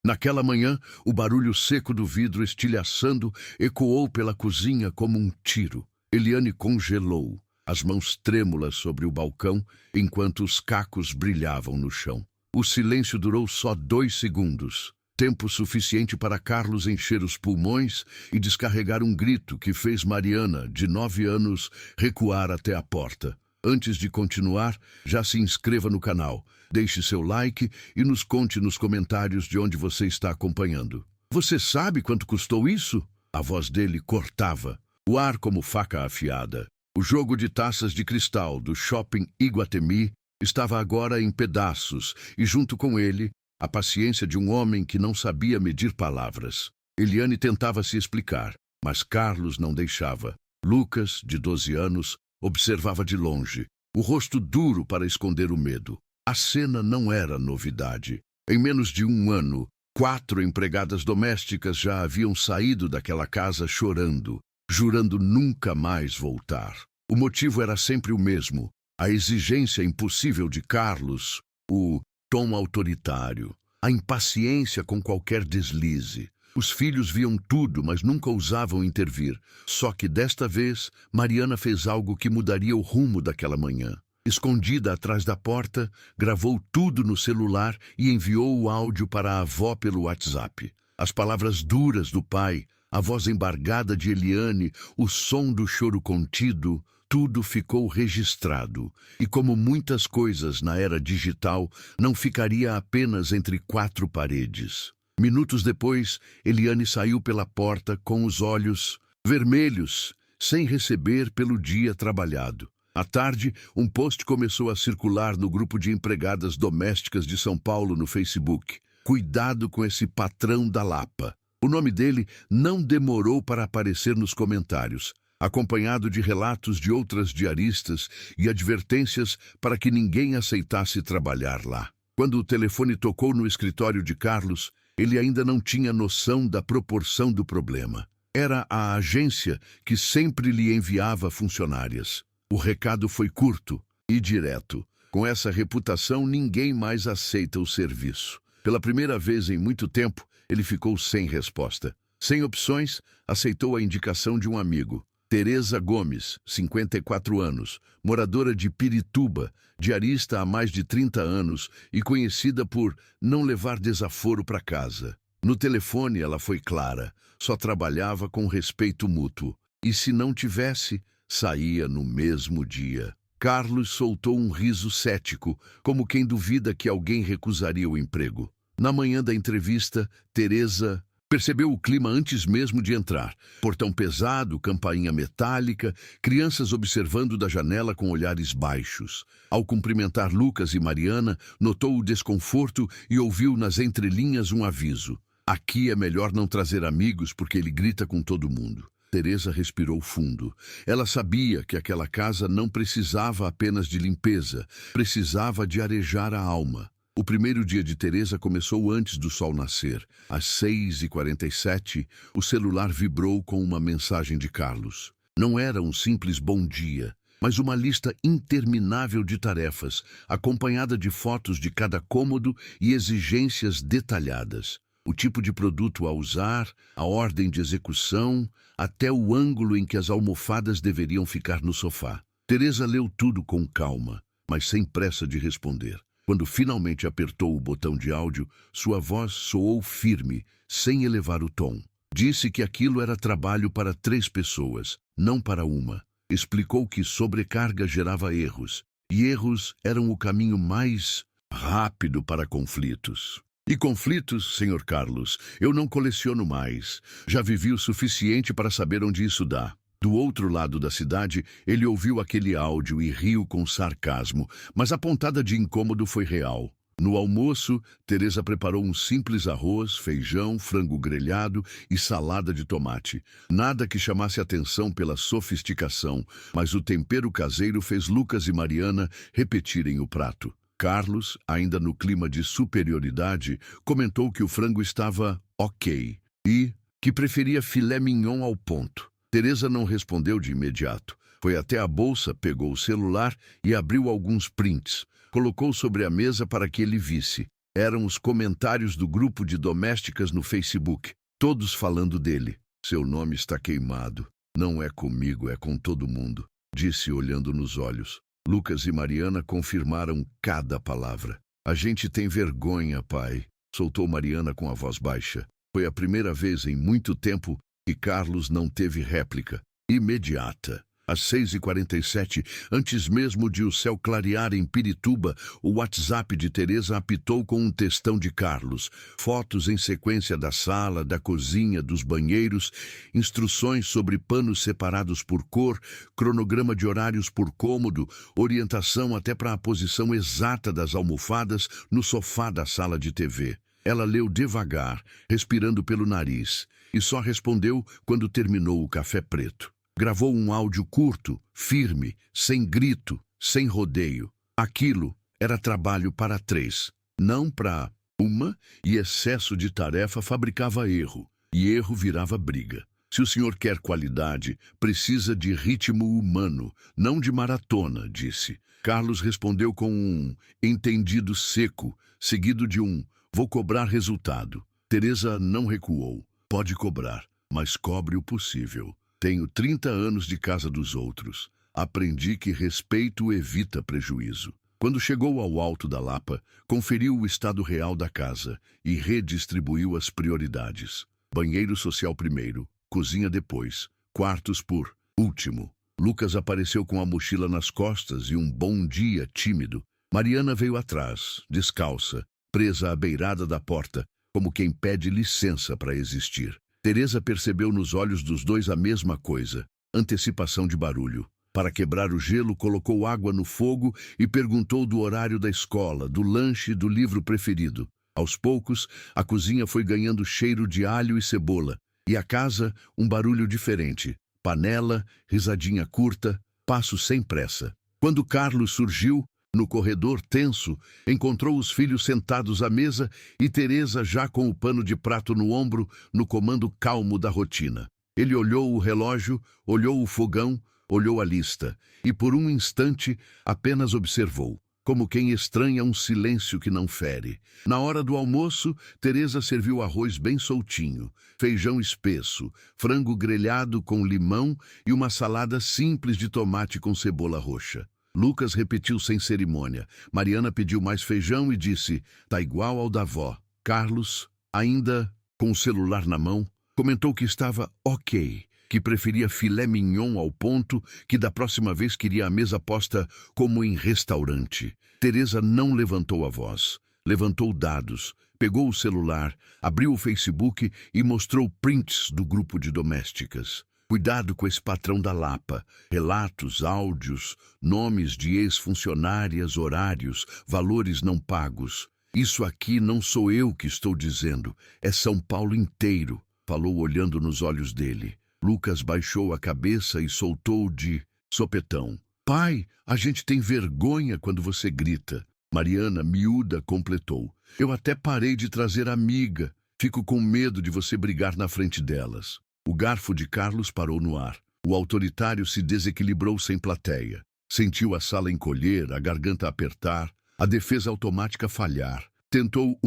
Naquela manhã, o barulho seco do vidro estilhaçando ecoou pela cozinha como um tiro. Eliane congelou, as mãos trêmulas sobre o balcão, enquanto os cacos brilhavam no chão. O silêncio durou só 2 segundos. Tempo suficiente para Carlos encher os pulmões e descarregar um grito que fez Mariana, de 9 anos, recuar até a porta. Antes de continuar, já se inscreva no canal, deixe seu like e nos conte nos comentários de onde você está acompanhando. Você sabe quanto custou isso? A voz dele cortava, o ar como faca afiada. O jogo de taças de cristal do Shopping Iguatemi estava agora em pedaços e, junto com ele, a paciência de um homem que não sabia medir palavras. Eliane tentava se explicar, mas Carlos não deixava. Lucas, de 12 anos, observava de longe, o rosto duro para esconder o medo. A cena não era novidade. Em menos de 1 ano, 4 empregadas domésticas já haviam saído daquela casa chorando, jurando nunca mais voltar. O motivo era sempre o mesmo, a exigência impossível de Carlos, o tom autoritário, a impaciência com qualquer deslize. Os filhos viam tudo, mas nunca ousavam intervir. Só que desta vez, Mariana fez algo que mudaria o rumo daquela manhã. Escondida atrás da porta, gravou tudo no celular e enviou o áudio para a avó pelo WhatsApp. As palavras duras do pai, a voz embargada de Eliane, o som do choro contido, tudo ficou registrado. E como muitas coisas na era digital, não ficaria apenas entre 4 paredes. Minutos depois, Eliane saiu pela porta com os olhos vermelhos, sem receber pelo dia trabalhado. À tarde, um post começou a circular no grupo de empregadas domésticas de São Paulo no Facebook. Cuidado com esse patrão da Lapa. O nome dele não demorou para aparecer nos comentários, acompanhado de relatos de outras diaristas e advertências para que ninguém aceitasse trabalhar lá. Quando o telefone tocou no escritório de Carlos, ele ainda não tinha noção da proporção do problema. Era a agência que sempre lhe enviava funcionárias. O recado foi curto e direto. Com essa reputação, ninguém mais aceita o serviço. Pela primeira vez em muito tempo, ele ficou sem resposta. Sem opções, aceitou a indicação de um amigo. Tereza Gomes, 54 anos, moradora de Pirituba, diarista há mais de 30 anos e conhecida por não levar desaforo para casa. No telefone ela foi clara, só trabalhava com respeito mútuo. E se não tivesse, saía no mesmo dia. Carlos soltou um riso cético, como quem duvida que alguém recusaria o emprego. Na manhã da entrevista, Tereza percebeu o clima antes mesmo de entrar. Portão pesado, campainha metálica, crianças observando da janela com olhares baixos. Ao cumprimentar Lucas e Mariana, notou o desconforto e ouviu nas entrelinhas um aviso. Aqui é melhor não trazer amigos porque ele grita com todo mundo. Teresa respirou fundo. Ela sabia que aquela casa não precisava apenas de limpeza, precisava de arejar a alma. O primeiro dia de Teresa começou antes do sol nascer. Às 6h47, o celular vibrou com uma mensagem de Carlos. Não era um simples bom dia, mas uma lista interminável de tarefas, acompanhada de fotos de cada cômodo e exigências detalhadas. O tipo de produto a usar, a ordem de execução, até o ângulo em que as almofadas deveriam ficar no sofá. Teresa leu tudo com calma, mas sem pressa de responder. Quando finalmente apertou o botão de áudio, sua voz soou firme, sem elevar o tom. Disse que aquilo era trabalho para 3 pessoas, não para uma. Explicou que sobrecarga gerava erros, e erros eram o caminho mais rápido para conflitos. E conflitos, Sr. Carlos, eu não coleciono mais. Já vivi o suficiente para saber onde isso dá. Do outro lado da cidade, ele ouviu aquele áudio e riu com sarcasmo, mas a pontada de incômodo foi real. No almoço, Teresa preparou um simples arroz, feijão, frango grelhado e salada de tomate. Nada que chamasse atenção pela sofisticação, mas o tempero caseiro fez Lucas e Mariana repetirem o prato. Carlos, ainda no clima de superioridade, comentou que o frango estava ok e que preferia filé mignon ao ponto. Teresa não respondeu de imediato. Foi até a bolsa, pegou o celular e abriu alguns prints. Colocou sobre a mesa para que ele visse. Eram os comentários do grupo de domésticas no Facebook, todos falando dele. Seu nome está queimado. Não é comigo, é com todo mundo, disse olhando nos olhos. Lucas e Mariana confirmaram cada palavra. A gente tem vergonha, pai, soltou Mariana com a voz baixa. Foi a primeira vez em muito tempo que Carlos não teve réplica imediata. Às 6h47, antes mesmo de o céu clarear em Pirituba, o WhatsApp de Teresa apitou com um textão de Carlos. Fotos em sequência da sala, da cozinha, dos banheiros, instruções sobre panos separados por cor, cronograma de horários por cômodo, orientação até para a posição exata das almofadas no sofá da sala de TV. Ela leu devagar, respirando pelo nariz, e só respondeu quando terminou o café preto. Gravou um áudio curto, firme, sem grito, sem rodeio. Aquilo era trabalho para 3, não para uma, e excesso de tarefa fabricava erro, e erro virava briga. Se o senhor quer qualidade, precisa de ritmo humano, não de maratona, disse. Carlos respondeu com um entendido seco, seguido de um vou cobrar resultado. Teresa não recuou. Pode cobrar, mas cobre o possível. Tenho 30 anos de casa dos outros. Aprendi que respeito evita prejuízo. Quando chegou ao Alto da Lapa, conferiu o estado real da casa e redistribuiu as prioridades. Banheiro social primeiro, cozinha depois, quartos por último. Lucas apareceu com a mochila nas costas e um bom dia tímido. Mariana veio atrás, descalça, presa à beirada da porta, como quem pede licença para existir. Teresa percebeu nos olhos dos dois a mesma coisa, antecipação de barulho. Para quebrar o gelo, colocou água no fogo e perguntou do horário da escola, do lanche e do livro preferido. Aos poucos, a cozinha foi ganhando cheiro de alho e cebola, e a casa, um barulho diferente. Panela, risadinha curta, passo sem pressa. Quando Carlos surgiu, no corredor tenso, encontrou os filhos sentados à mesa e Teresa já com o pano de prato no ombro, no comando calmo da rotina. Ele olhou o relógio, olhou o fogão, olhou a lista e por um instante apenas observou, como quem estranha um silêncio que não fere. Na hora do almoço, Teresa serviu arroz bem soltinho, feijão espesso, frango grelhado com limão e uma salada simples de tomate com cebola roxa. Lucas repetiu sem cerimônia. Mariana pediu mais feijão e disse, tá igual ao da avó. Carlos, ainda com o celular na mão, comentou que estava ok, que preferia filé mignon ao ponto, que da próxima vez queria a mesa posta como em restaurante. Teresa não levantou a voz, levantou dados, pegou o celular, abriu o Facebook e mostrou prints do grupo de domésticas. Cuidado com esse patrão da Lapa. Relatos, áudios, nomes de ex-funcionárias, horários, valores não pagos. Isso aqui não sou eu que estou dizendo, é São Paulo inteiro, falou olhando nos olhos dele. Lucas baixou a cabeça e soltou de sopetão. Pai, a gente tem vergonha quando você grita. Mariana, miúda, completou. Eu até parei de trazer amiga. Fico com medo de você brigar na frente delas. O garfo de Carlos parou no ar. O autoritário se desequilibrou sem plateia. Sentiu a sala encolher, a garganta apertar, a defesa automática falhar. Tentou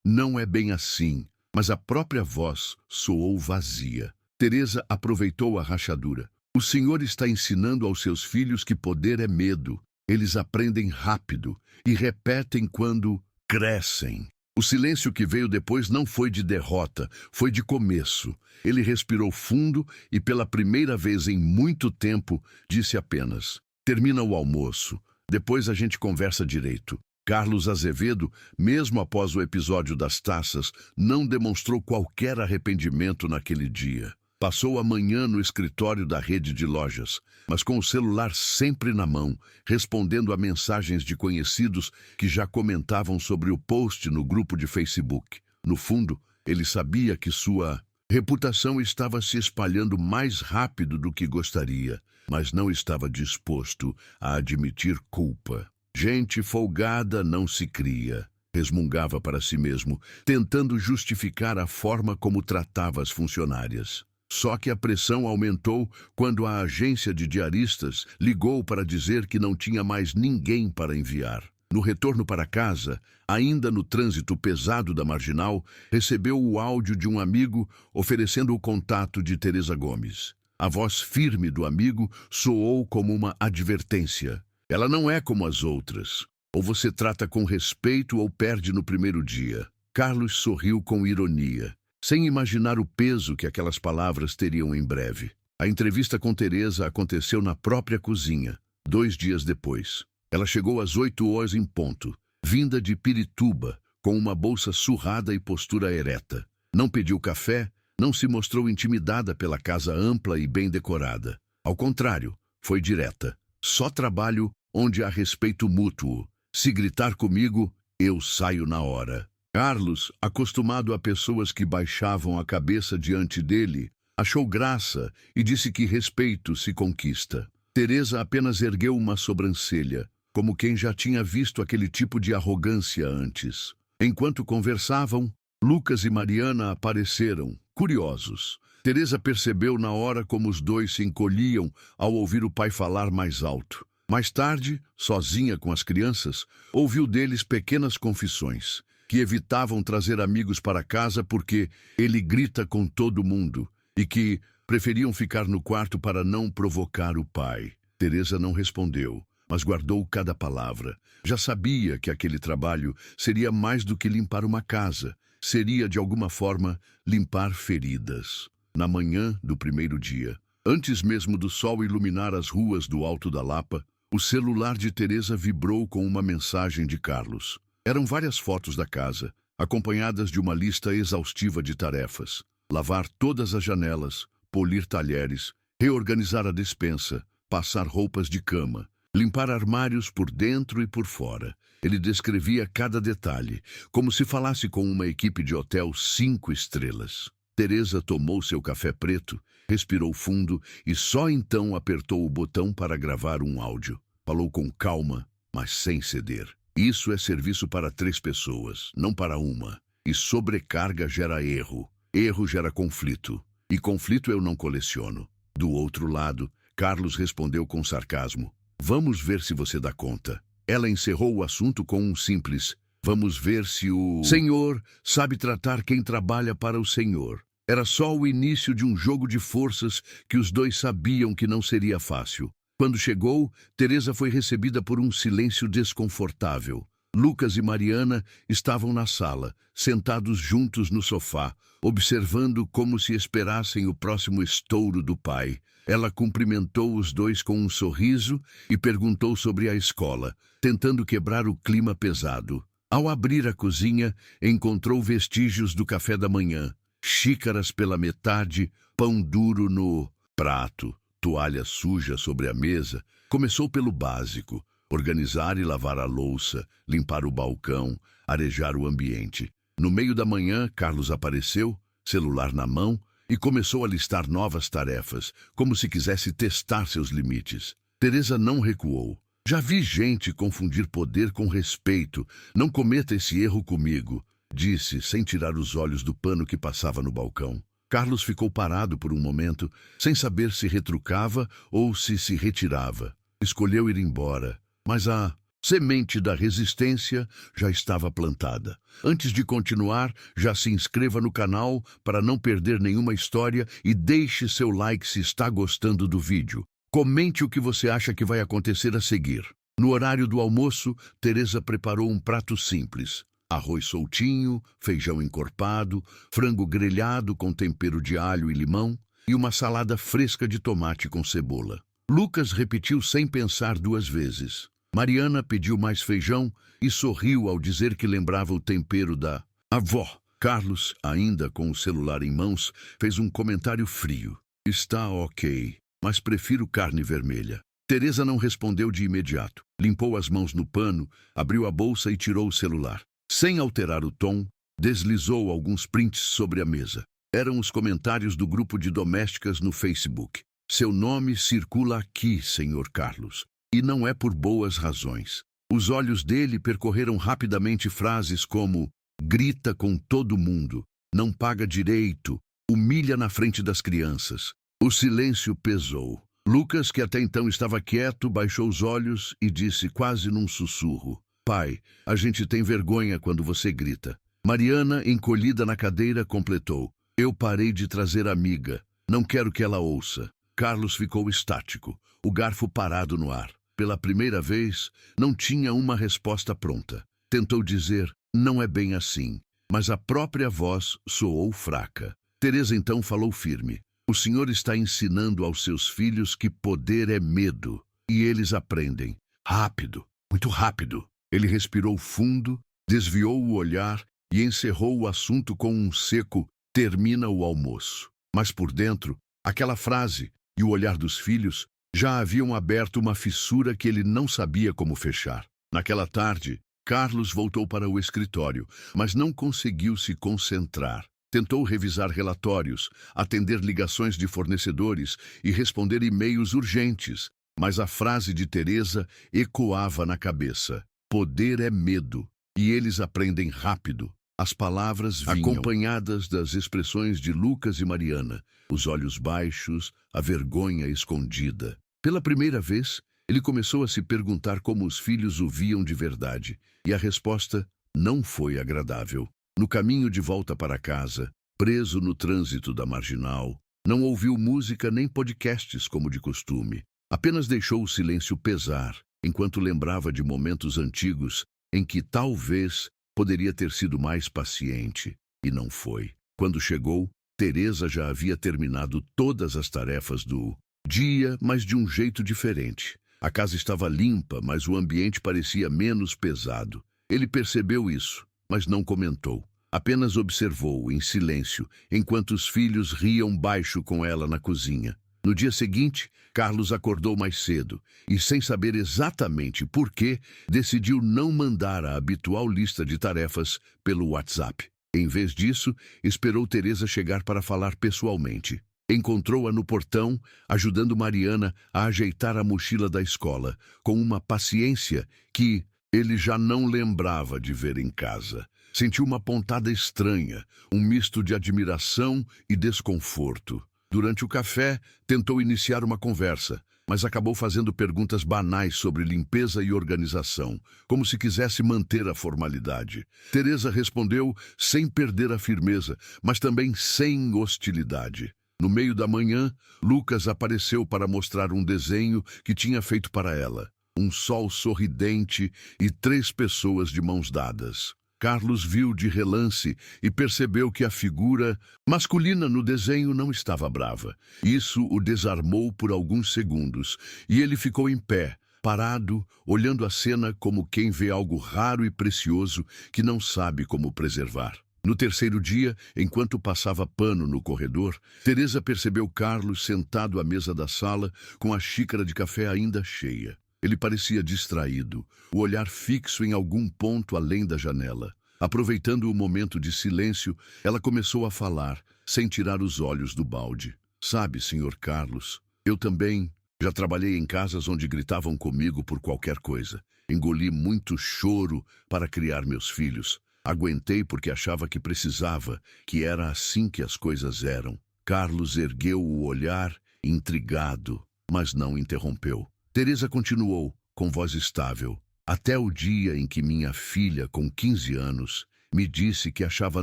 não é bem assim, mas a própria voz soou vazia. Teresa aproveitou a rachadura. O senhor está ensinando aos seus filhos que poder é medo. Eles aprendem rápido e repetem quando crescem. O silêncio que veio depois não foi de derrota, foi de começo. Ele respirou fundo e, pela primeira vez em muito tempo, disse apenas, termina o almoço, depois a gente conversa direito. Carlos Azevedo, mesmo após o episódio das taças, não demonstrou qualquer arrependimento naquele dia. Passou a manhã no escritório da rede de lojas, mas com o celular sempre na mão, respondendo a mensagens de conhecidos que já comentavam sobre o post no grupo de Facebook. No fundo, ele sabia que sua reputação estava se espalhando mais rápido do que gostaria, mas não estava disposto a admitir culpa. Gente folgada não se cria, resmungava para si mesmo, tentando justificar a forma como tratava as funcionárias. Só que a pressão aumentou quando a agência de diaristas ligou para dizer que não tinha mais ninguém para enviar. No retorno para casa, ainda no trânsito pesado da Marginal, recebeu o áudio de um amigo oferecendo o contato de Teresa Gomes. A voz firme do amigo soou como uma advertência. Ela não é como as outras. Ou você trata com respeito ou perde no primeiro dia. Carlos sorriu com ironia, sem imaginar o peso que aquelas palavras teriam em breve. A entrevista com Teresa aconteceu na própria cozinha, 2 dias depois. Ela chegou às 8h em ponto, vinda de Pirituba, com uma bolsa surrada e postura ereta. Não pediu café, não se mostrou intimidada pela casa ampla e bem decorada. Ao contrário, foi direta. Só trabalho onde há respeito mútuo. Se gritar comigo, eu saio na hora. Carlos, acostumado a pessoas que baixavam a cabeça diante dele, achou graça e disse que respeito se conquista. Teresa apenas ergueu uma sobrancelha, como quem já tinha visto aquele tipo de arrogância antes. Enquanto conversavam, Lucas e Mariana apareceram, curiosos. Teresa percebeu na hora como os dois se encolhiam ao ouvir o pai falar mais alto. Mais tarde, sozinha com as crianças, ouviu deles pequenas confissões, que evitavam trazer amigos para casa porque ele grita com todo mundo, e que preferiam ficar no quarto para não provocar o pai. Teresa não respondeu, mas guardou cada palavra. Já sabia que aquele trabalho seria mais do que limpar uma casa, seria, de alguma forma, limpar feridas. Na manhã do primeiro dia, antes mesmo do sol iluminar as ruas do Alto da Lapa, o celular de Teresa vibrou com uma mensagem de Carlos. Eram várias fotos da casa, acompanhadas de uma lista exaustiva de tarefas. Lavar todas as janelas, polir talheres, reorganizar a despensa, passar roupas de cama, limpar armários por dentro e por fora. Ele descrevia cada detalhe, como se falasse com uma equipe de hotel 5 estrelas. Teresa tomou seu café preto, respirou fundo e só então apertou o botão para gravar um áudio. Falou com calma, mas sem ceder. Isso é serviço para 3 pessoas, não para uma. E sobrecarga gera erro. Erro gera conflito. E conflito eu não coleciono. Do outro lado, Carlos respondeu com sarcasmo. Vamos ver se você dá conta. Ela encerrou o assunto com um simples: vamos ver se o Senhor sabe tratar quem trabalha para o Senhor. Era só o início de um jogo de forças que os dois sabiam que não seria fácil. Quando chegou, Teresa foi recebida por um silêncio desconfortável. Lucas e Mariana estavam na sala, sentados juntos no sofá, observando como se esperassem o próximo estouro do pai. Ela cumprimentou os dois com um sorriso e perguntou sobre a escola, tentando quebrar o clima pesado. Ao abrir a cozinha, encontrou vestígios do café da manhã. Xícaras pela metade, pão duro no prato, toalha suja sobre a mesa. Começou pelo básico: organizar e lavar a louça, limpar o balcão, arejar o ambiente. No meio da manhã, Carlos apareceu, celular na mão, e começou a listar novas tarefas, como se quisesse testar seus limites. Teresa não recuou. Já vi gente confundir poder com respeito. Não cometa esse erro comigo, disse, sem tirar os olhos do pano que passava no balcão. Carlos ficou parado por um momento, sem saber se retrucava ou se retirava. Escolheu ir embora, mas a semente da resistência já estava plantada. Antes de continuar, já se inscreva no canal para não perder nenhuma história e deixe seu like se está gostando do vídeo. Comente o que você acha que vai acontecer a seguir. No horário do almoço, Teresa preparou um prato simples: arroz soltinho, feijão encorpado, frango grelhado com tempero de alho e limão e uma salada fresca de tomate com cebola. Lucas repetiu sem pensar 2 vezes. Mariana pediu mais feijão e sorriu ao dizer que lembrava o tempero da avó. Carlos, ainda com o celular em mãos, fez um comentário frio. Está ok, mas prefiro carne vermelha. Teresa não respondeu de imediato. Limpou as mãos no pano, abriu a bolsa e tirou o celular. Sem alterar o tom, deslizou alguns prints sobre a mesa. Eram os comentários do grupo de domésticas no Facebook. Seu nome circula aqui, Sr. Carlos. E não é por boas razões. Os olhos dele percorreram rapidamente frases como: grita com todo mundo, não paga direito, humilha na frente das crianças. O silêncio pesou. Lucas, que até então estava quieto, baixou os olhos e disse quase num sussurro: Pai, a gente tem vergonha quando você grita. Mariana, encolhida na cadeira, completou. Eu parei de trazer amiga. Não quero que ela ouça. Carlos ficou estático, o garfo parado no ar. Pela primeira vez, não tinha uma resposta pronta. Tentou dizer, não é bem assim, mas a própria voz soou fraca. Teresa então falou firme. O senhor está ensinando aos seus filhos que poder é medo, e eles aprendem. Rápido, muito rápido. Ele respirou fundo, desviou o olhar e encerrou o assunto com um seco, termina o almoço. Mas por dentro, aquela frase e o olhar dos filhos já haviam aberto uma fissura que ele não sabia como fechar. Naquela tarde, Carlos voltou para o escritório, mas não conseguiu se concentrar. Tentou revisar relatórios, atender ligações de fornecedores e responder e-mails urgentes, mas a frase de Teresa ecoava na cabeça. Poder é medo, e eles aprendem rápido. As palavras vinham acompanhadas das expressões de Lucas e Mariana, os olhos baixos, a vergonha escondida. Pela primeira vez, ele começou a se perguntar como os filhos o viam de verdade, e a resposta não foi agradável. No caminho de volta para casa, preso no trânsito da Marginal, não ouviu música nem podcasts como de costume. Apenas deixou o silêncio pesar, enquanto lembrava de momentos antigos em que talvez poderia ter sido mais paciente, e não foi. Quando chegou, Teresa já havia terminado todas as tarefas do dia, mas de um jeito diferente. A casa estava limpa, mas o ambiente parecia menos pesado. Ele percebeu isso, mas não comentou. Apenas observou, em silêncio, enquanto os filhos riam baixo com ela na cozinha. No dia seguinte, Carlos acordou mais cedo e, sem saber exatamente por quê, decidiu não mandar a habitual lista de tarefas pelo WhatsApp. Em vez disso, esperou Teresa chegar para falar pessoalmente. Encontrou-a no portão, ajudando Mariana a ajeitar a mochila da escola, com uma paciência que ele já não lembrava de ver em casa. Sentiu uma pontada estranha, um misto de admiração e desconforto. Durante o café, tentou iniciar uma conversa, mas acabou fazendo perguntas banais sobre limpeza e organização, como se quisesse manter a formalidade. Teresa respondeu sem perder a firmeza, mas também sem hostilidade. No meio da manhã, Lucas apareceu para mostrar um desenho que tinha feito para ela. Um sol sorridente e 3 pessoas de mãos dadas. Carlos viu de relance e percebeu que a figura masculina no desenho não estava brava. Isso o desarmou por alguns segundos, e ele ficou em pé, parado, olhando a cena como quem vê algo raro e precioso que não sabe como preservar. No terceiro dia, enquanto passava pano no corredor, Teresa percebeu Carlos sentado à mesa da sala, com a xícara de café ainda cheia. Ele parecia distraído, o olhar fixo em algum ponto além da janela. Aproveitando o momento de silêncio, ela começou a falar, sem tirar os olhos do balde. Sabe, Sr. Carlos, eu também já trabalhei em casas onde gritavam comigo por qualquer coisa. Engoli muito choro para criar meus filhos. Aguentei porque achava que precisava, que era assim que as coisas eram. Carlos ergueu o olhar, intrigado, mas não interrompeu. Teresa continuou, com voz estável. Até o dia em que minha filha, com 15 anos, me disse que achava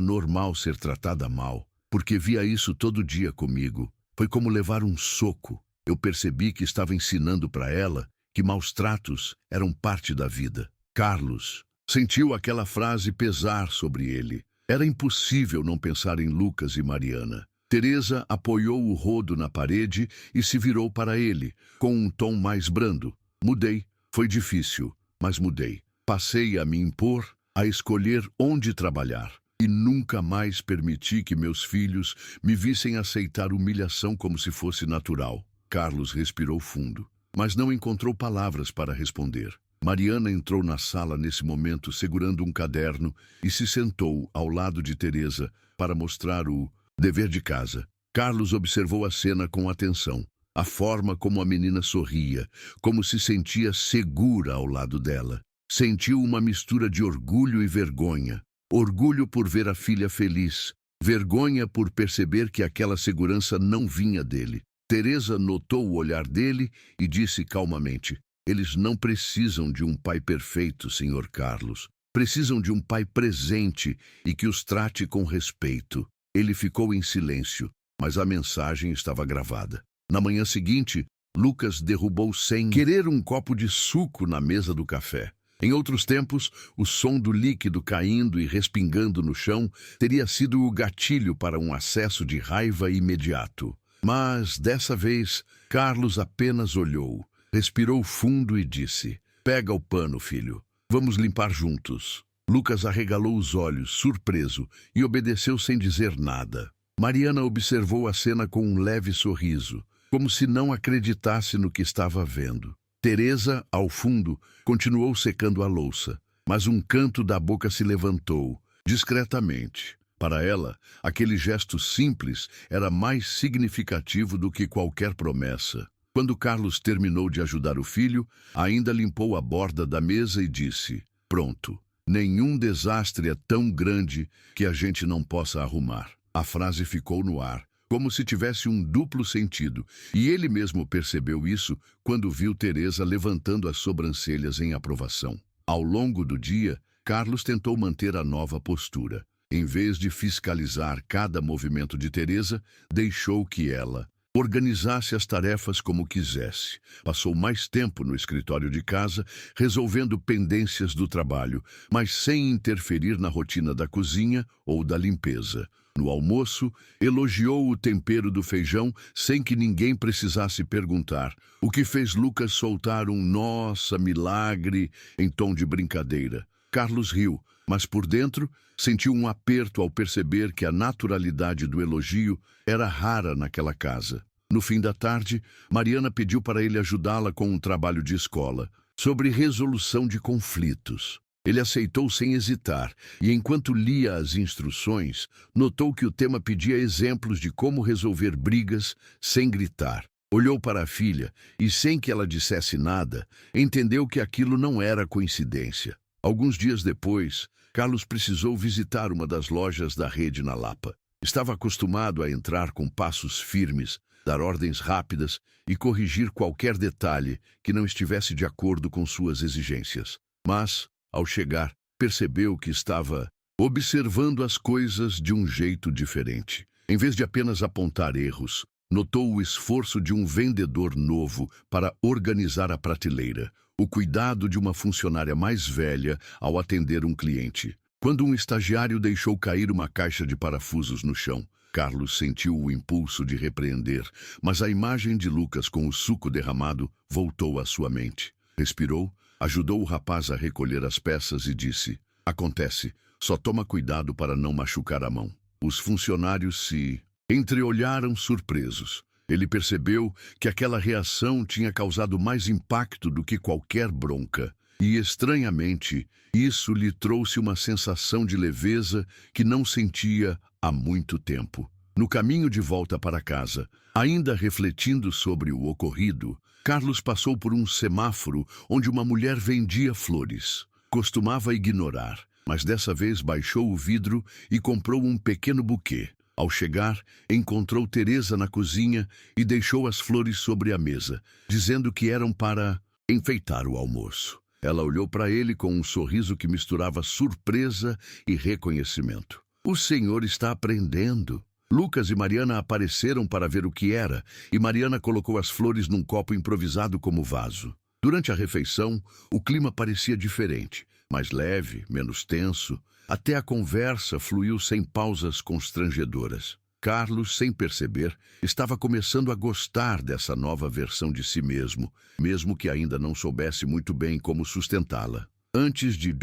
normal ser tratada mal, porque via isso todo dia comigo. Foi como levar um soco. Eu percebi que estava ensinando para ela que maus tratos eram parte da vida. Carlos sentiu aquela frase pesar sobre ele. Era impossível não pensar em Lucas e Mariana. Teresa apoiou o rodo na parede e se virou para ele, com um tom mais brando. Mudei. Foi difícil, mas mudei. Passei a me impor, a escolher onde trabalhar. E nunca mais permiti que meus filhos me vissem aceitar humilhação como se fosse natural. Carlos respirou fundo, mas não encontrou palavras para responder. Mariana entrou na sala nesse momento segurando um caderno e se sentou ao lado de Teresa para mostrar o dever de casa. Carlos observou a cena com atenção. A forma como a menina sorria, como se sentia segura ao lado dela. Sentiu uma mistura de orgulho e vergonha. Orgulho por ver a filha feliz. Vergonha por perceber que aquela segurança não vinha dele. Teresa notou o olhar dele e disse calmamente: Eles não precisam de um pai perfeito, Sr. Carlos. Precisam de um pai presente e que os trate com respeito. Ele ficou em silêncio, mas a mensagem estava gravada. Na manhã seguinte, Lucas derrubou sem querer um copo de suco na mesa do café. Em outros tempos, o som do líquido caindo e respingando no chão teria sido o gatilho para um acesso de raiva imediato. Mas, dessa vez, Carlos apenas olhou, respirou fundo e disse: "Pega o pano, filho. Vamos limpar juntos." Lucas arregalou os olhos, surpreso, e obedeceu sem dizer nada. Mariana observou a cena com um leve sorriso, como se não acreditasse no que estava vendo. Teresa, ao fundo, continuou secando a louça, mas um canto da boca se levantou, discretamente. Para ela, aquele gesto simples era mais significativo do que qualquer promessa. Quando Carlos terminou de ajudar o filho, ainda limpou a borda da mesa e disse: "Pronto. Nenhum desastre é tão grande que a gente não possa arrumar." A frase ficou no ar, como se tivesse um duplo sentido, e ele mesmo percebeu isso quando viu Teresa levantando as sobrancelhas em aprovação. Ao longo do dia, Carlos tentou manter a nova postura. Em vez de fiscalizar cada movimento de Teresa, deixou que ela organizasse as tarefas como quisesse. Passou mais tempo no escritório de casa, resolvendo pendências do trabalho, mas sem interferir na rotina da cozinha ou da limpeza. No almoço, elogiou o tempero do feijão sem que ninguém precisasse perguntar, o que fez Lucas soltar um "nossa, milagre" em tom de brincadeira. Carlos riu, mas por dentro sentiu um aperto ao perceber que a naturalidade do elogio era rara naquela casa. No fim da tarde, Mariana pediu para ele ajudá-la com um trabalho de escola, sobre resolução de conflitos. Ele aceitou sem hesitar, e enquanto lia as instruções, notou que o tema pedia exemplos de como resolver brigas sem gritar. Olhou para a filha e, sem que ela dissesse nada, entendeu que aquilo não era coincidência. Alguns dias depois, Carlos precisou visitar uma das lojas da rede na Lapa. Estava acostumado a entrar com passos firmes, dar ordens rápidas e corrigir qualquer detalhe que não estivesse de acordo com suas exigências. Mas, ao chegar, percebeu que estava observando as coisas de um jeito diferente. Em vez de apenas apontar erros, notou o esforço de um vendedor novo para organizar a prateleira, o cuidado de uma funcionária mais velha ao atender um cliente. Quando um estagiário deixou cair uma caixa de parafusos no chão, Carlos sentiu o impulso de repreender, mas a imagem de Lucas com o suco derramado voltou à sua mente. Respirou, ajudou o rapaz a recolher as peças e disse: "Acontece, só toma cuidado para não machucar a mão." Os funcionários se entreolharam surpresos. Ele percebeu que aquela reação tinha causado mais impacto do que qualquer bronca. E, estranhamente, isso lhe trouxe uma sensação de leveza que não sentia há muito tempo. No caminho de volta para casa, ainda refletindo sobre o ocorrido, Carlos passou por um semáforo onde uma mulher vendia flores. Costumava ignorar, mas dessa vez baixou o vidro e comprou um pequeno buquê. Ao chegar, encontrou Teresa na cozinha e deixou as flores sobre a mesa, dizendo que eram para enfeitar o almoço. Ela olhou para ele com um sorriso que misturava surpresa e reconhecimento. "O senhor está aprendendo." Lucas e Mariana apareceram para ver o que era, e Mariana colocou as flores num copo improvisado como vaso. Durante a refeição, o clima parecia diferente, mais leve, menos tenso. Até a conversa fluiu sem pausas constrangedoras. Carlos, sem perceber, estava começando a gostar dessa nova versão de si mesmo, mesmo que ainda não soubesse muito bem como sustentá-la. Antes de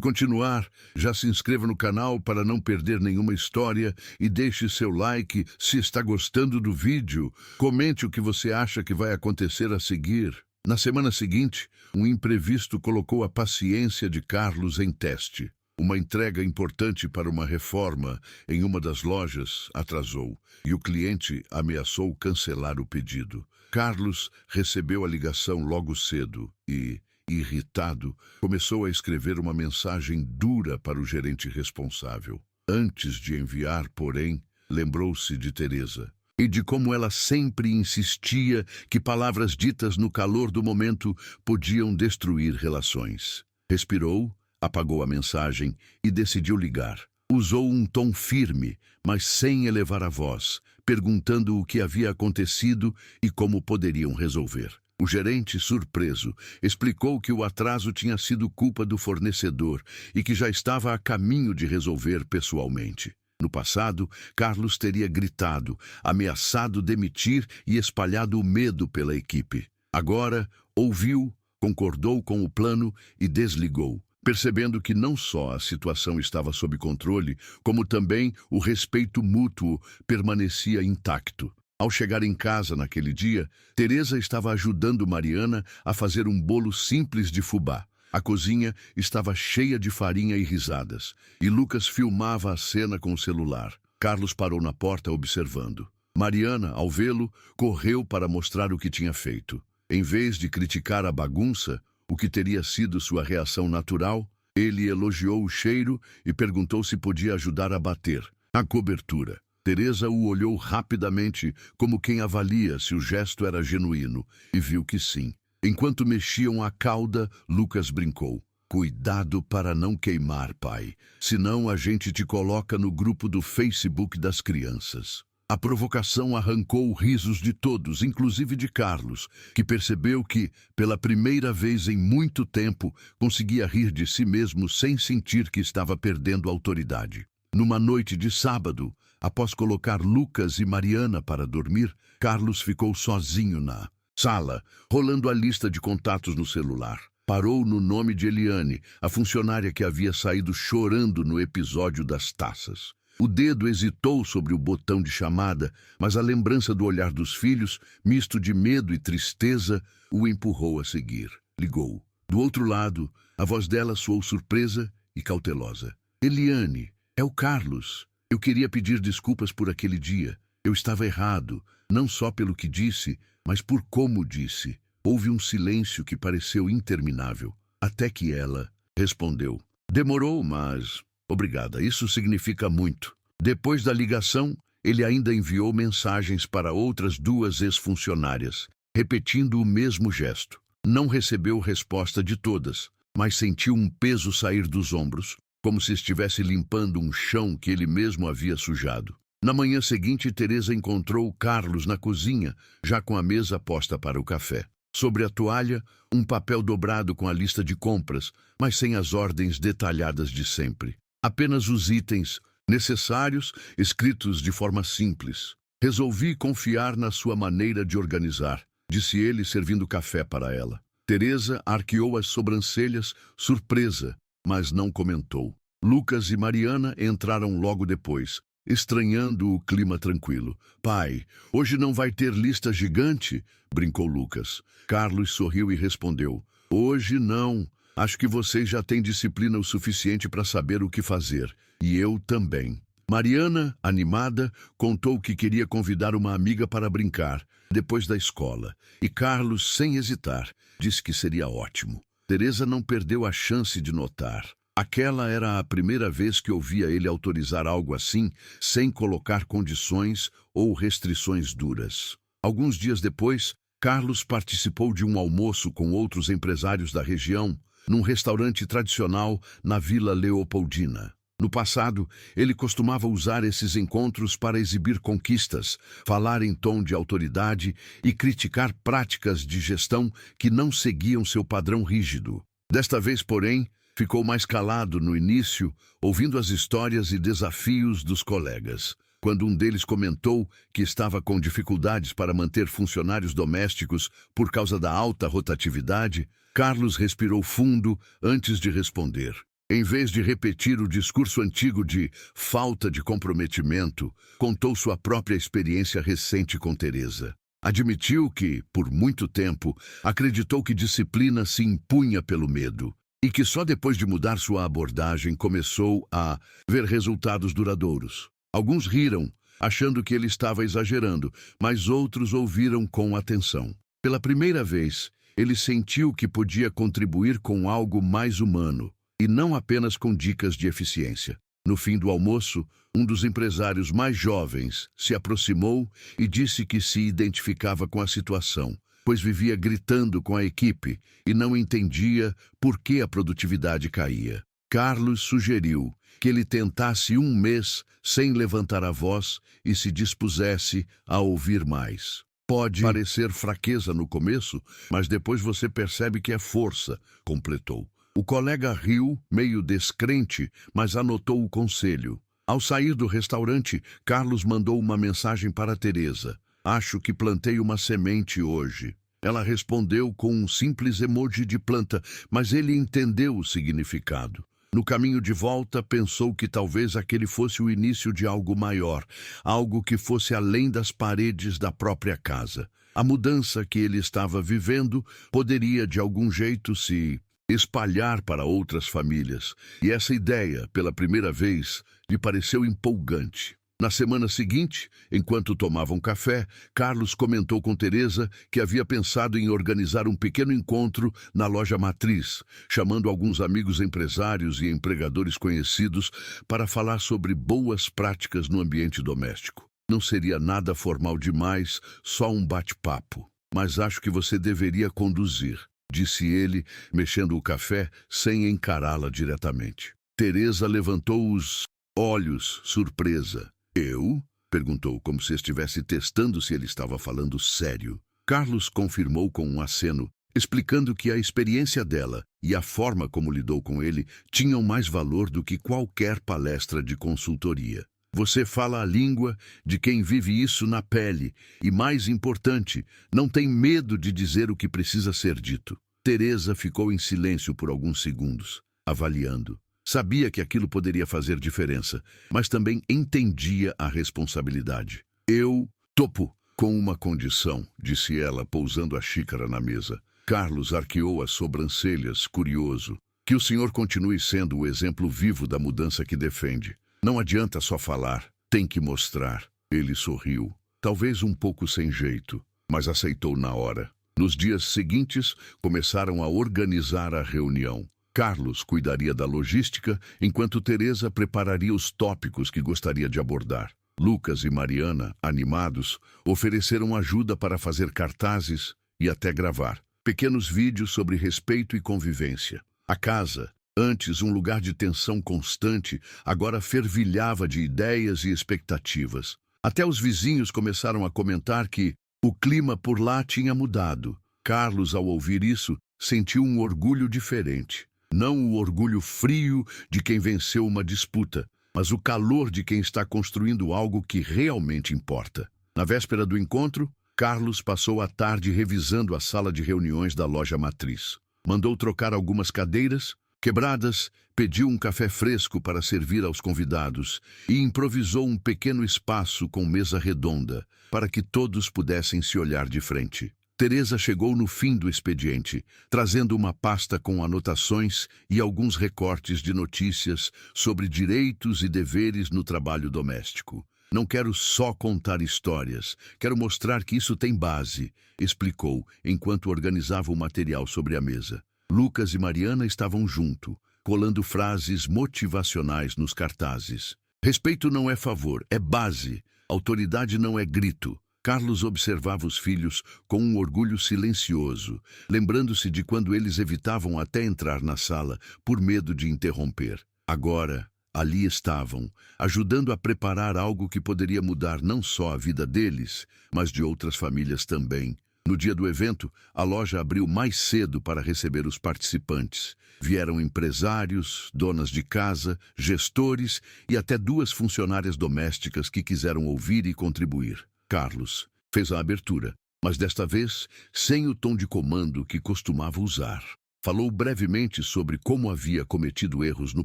continuar, já se inscreva no canal para não perder nenhuma história e deixe seu like se está gostando do vídeo. Comente o que você acha que vai acontecer a seguir. Na semana seguinte, um imprevisto colocou a paciência de Carlos em teste. Uma entrega importante para uma reforma em uma das lojas atrasou e o cliente ameaçou cancelar o pedido. Carlos recebeu a ligação logo cedo e, irritado, começou a escrever uma mensagem dura para o gerente responsável. Antes de enviar, porém, lembrou-se de Teresa. e de como ela sempre insistia que palavras ditas no calor do momento podiam destruir relações. Respirou, apagou a mensagem e decidiu ligar. Usou um tom firme, mas sem elevar a voz, perguntando o que havia acontecido e como poderiam resolver. O gerente, surpreso, explicou que o atraso tinha sido culpa do fornecedor e que já estava a caminho de resolver pessoalmente. No passado, Carlos teria gritado, ameaçado demitir e espalhado o medo pela equipe. Agora, ouviu, concordou com o plano e desligou, percebendo que não só a situação estava sob controle, como também o respeito mútuo permanecia intacto. Ao chegar em casa naquele dia, Teresa estava ajudando Mariana a fazer um bolo simples de fubá. A cozinha estava cheia de farinha e risadas, e Lucas filmava a cena com o celular. Carlos parou na porta observando. Mariana, ao vê-lo, correu para mostrar o que tinha feito. Em vez de criticar a bagunça, o que teria sido sua reação natural, ele elogiou o cheiro e perguntou se podia ajudar a bater a cobertura. Teresa o olhou rapidamente, como quem avalia se o gesto era genuíno, e viu que sim. Enquanto mexiam a cauda, Lucas brincou. Cuidado para não queimar, pai, senão a gente te coloca no grupo do Facebook das crianças. A provocação arrancou risos de todos, inclusive de Carlos, que percebeu que, pela primeira vez em muito tempo, conseguia rir de si mesmo sem sentir que estava perdendo autoridade. Numa noite de sábado, após colocar Lucas e Mariana para dormir, Carlos ficou sozinho na sala, rolando a lista de contatos no celular. Parou no nome de Eliane, a funcionária que havia saído chorando no episódio das taças. O dedo hesitou sobre o botão de chamada, mas a lembrança do olhar dos filhos, misto de medo e tristeza, o empurrou a seguir. Ligou. Do outro lado, a voz dela soou surpresa e cautelosa. Eliane, é o Carlos. Eu queria pedir desculpas por aquele dia. Eu estava errado, não só pelo que disse, mas por como disse. Houve um silêncio que pareceu interminável, até que ela respondeu. Demorou, mas... Obrigada, isso significa muito. Depois da ligação, ele ainda enviou mensagens para outras 2 ex-funcionárias, repetindo o mesmo gesto. Não recebeu resposta de todas, mas sentiu um peso sair dos ombros, como se estivesse limpando um chão que ele mesmo havia sujado. Na manhã seguinte, Teresa encontrou Carlos na cozinha, já com a mesa posta para o café. Sobre a toalha, um papel dobrado com a lista de compras, mas sem as ordens detalhadas de sempre. Apenas os itens necessários, escritos de forma simples. Resolvi confiar na sua maneira de organizar, disse ele, servindo café para ela. Teresa arqueou as sobrancelhas, surpresa, mas não comentou. Lucas e Mariana entraram logo depois, estranhando o clima tranquilo. Pai, hoje não vai ter lista gigante? Brincou Lucas. Carlos sorriu e respondeu. Hoje não. Acho que vocês já têm disciplina o suficiente para saber o que fazer. E eu também. Mariana, animada, contou que queria convidar uma amiga para brincar, depois da escola. E Carlos, sem hesitar, disse que seria ótimo. Teresa não perdeu a chance de notar. Aquela era a primeira vez que ouvia ele autorizar algo assim, sem colocar condições ou restrições duras. Alguns dias depois, Carlos participou de um almoço com outros empresários da região, num restaurante tradicional na Vila Leopoldina. No passado, ele costumava usar esses encontros para exibir conquistas, falar em tom de autoridade e criticar práticas de gestão que não seguiam seu padrão rígido. Desta vez, porém, ficou mais calado no início, ouvindo as histórias e desafios dos colegas. Quando um deles comentou que estava com dificuldades para manter funcionários domésticos por causa da alta rotatividade, Carlos respirou fundo antes de responder. Em vez de repetir o discurso antigo de falta de comprometimento, contou sua própria experiência recente com Teresa. Admitiu que, por muito tempo, acreditou que disciplina se impunha pelo medo, e que só depois de mudar sua abordagem começou a ver resultados duradouros. Alguns riram, achando que ele estava exagerando, mas outros ouviram com atenção. Pela primeira vez, ele sentiu que podia contribuir com algo mais humano, e não apenas com dicas de eficiência. No fim do almoço, um dos empresários mais jovens se aproximou e disse que se identificava com a situação, pois vivia gritando com a equipe e não entendia por que a produtividade caía. Carlos sugeriu que ele tentasse um mês sem levantar a voz e se dispusesse a ouvir mais. Pode parecer fraqueza no começo, mas depois você percebe que é força, completou. O colega riu, meio descrente, mas anotou o conselho. Ao sair do restaurante, Carlos mandou uma mensagem para Teresa. Acho que plantei uma semente hoje. Ela respondeu com um simples emoji de planta, mas ele entendeu o significado. No caminho de volta, pensou que talvez aquele fosse o início de algo maior, algo que fosse além das paredes da própria casa. A mudança que ele estava vivendo poderia, de algum jeito, se espalhar para outras famílias, e essa ideia, pela primeira vez, lhe pareceu empolgante. Na semana seguinte, enquanto tomavam café, Carlos comentou com Teresa que havia pensado em organizar um pequeno encontro na loja matriz, chamando alguns amigos empresários e empregadores conhecidos para falar sobre boas práticas no ambiente doméstico. Não seria nada formal demais, só um bate-papo. Mas acho que você deveria conduzir, disse ele, mexendo o café sem encará-la diretamente. Teresa levantou os olhos, surpresa. Eu? Perguntou, como se estivesse testando se ele estava falando sério. Carlos confirmou com um aceno, explicando que a experiência dela e a forma como lidou com ele tinham mais valor do que qualquer palestra de consultoria. Você fala a língua de quem vive isso na pele e, mais importante, não tem medo de dizer o que precisa ser dito. Teresa ficou em silêncio por alguns segundos, avaliando. Sabia que aquilo poderia fazer diferença, mas também entendia a responsabilidade. Eu topo, com uma condição, disse ela, pousando a xícara na mesa. Carlos arqueou as sobrancelhas, curioso. Que o senhor continue sendo o exemplo vivo da mudança que defende. Não adianta só falar, tem que mostrar. Ele sorriu, talvez um pouco sem jeito, mas aceitou na hora. Nos dias seguintes, começaram a organizar a reunião. Carlos cuidaria da logística, enquanto Teresa prepararia os tópicos que gostaria de abordar. Lucas e Mariana, animados, ofereceram ajuda para fazer cartazes e até gravar pequenos vídeos sobre respeito e convivência. A casa, antes um lugar de tensão constante, agora fervilhava de ideias e expectativas. Até os vizinhos começaram a comentar que o clima por lá tinha mudado. Carlos, ao ouvir isso, sentiu um orgulho diferente. Não o orgulho frio de quem venceu uma disputa, mas o calor de quem está construindo algo que realmente importa. Na véspera do encontro, Carlos passou a tarde revisando a sala de reuniões da loja matriz. Mandou trocar algumas cadeiras quebradas, pediu um café fresco para servir aos convidados e improvisou um pequeno espaço com mesa redonda para que todos pudessem se olhar de frente. Teresa chegou no fim do expediente, trazendo uma pasta com anotações e alguns recortes de notícias sobre direitos e deveres no trabalho doméstico. Não quero só contar histórias, quero mostrar que isso tem base, explicou, enquanto organizava o material sobre a mesa. Lucas e Mariana estavam junto, colando frases motivacionais nos cartazes. Respeito não é favor, é base. Autoridade não é grito. Carlos observava os filhos com um orgulho silencioso, lembrando-se de quando eles evitavam até entrar na sala por medo de interromper. Agora, ali estavam, ajudando a preparar algo que poderia mudar não só a vida deles, mas de outras famílias também. No dia do evento, a loja abriu mais cedo para receber os participantes. Vieram empresários, donas de casa, gestores e até 2 funcionárias domésticas que quiseram ouvir e contribuir. Carlos fez a abertura, mas desta vez sem o tom de comando que costumava usar. Falou brevemente sobre como havia cometido erros no